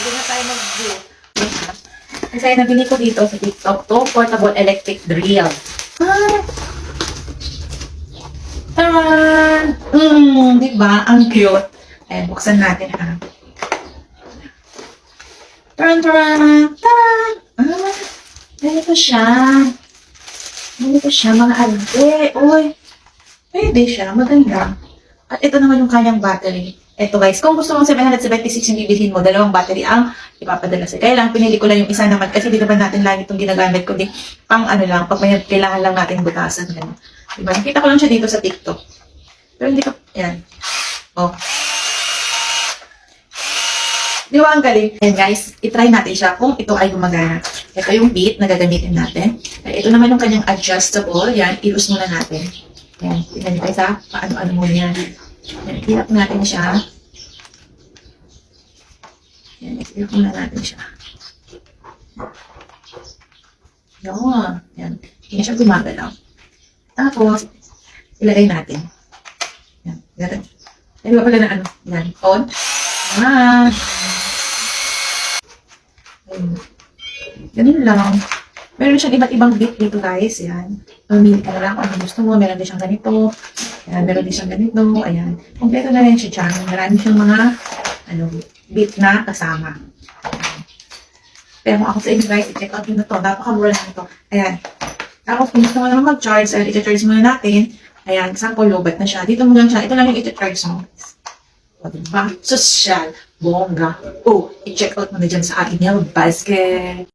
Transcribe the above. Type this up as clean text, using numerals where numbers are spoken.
Ready na tayo mag-view. Kasi nabili ko dito sa TikTok to, portable electric drill. Diba? Ang cute. Ayan, buksan natin ha. Taran! Ganito siya. Mga ade. Uy, pwede siya. Maganda. At ito naman yung kanyang battery. Ito guys, kung gusto mong 776 yung bibilhin mo, dalawang battery ang ipapadala sa'yo. Kaya lang, pinili ko lang yung isa naman kasi di naman natin lagi itong ginagamit kundi pang ano lang, pag may kailangan lang natin butasan. Ganun. Diba? Nakita ko lang siya dito sa TikTok. Pero hindi ko, yan. Oh. Di ba ang galing? Ayan guys, itry natin siya kung ito ay gumagana. Ito yung beat na gagamitin natin. Ito naman yung kanyang adjustable. Yan, ilus muna natin. Yan, tignan nyo guys ha, paano-ano mo yan. Yan, hirap natin siya. Yan, hirap muna natin siya. Yan, hindi siya gumagalaw. Tapos, ilagay natin. Yan, ganun. Ay, ba pala na ano? Yan, on. Ganun lang. Meron siyang iba't ibang beat dito guys. Yan. Mamili ka na lang kung ano gusto mo. Meron din siyang ganito. Ayan, meron din siyang ganito. Ayan. Kompleto na rin siya dyan. Marami siyang mga beat na kasama. Pero kung ako sa inyo guys, i-check out nyo na ito. Napakamura na ito. Ayan. Tapos kung gusto mo naman mag-charge, i-charge muna natin. Ayan, sample lobat na siya. Dito mo lang siya. Ito lang yung i-charge mo. O, diba? Social. Bongga. Oh, i-check out mo na dyan sa aking basket.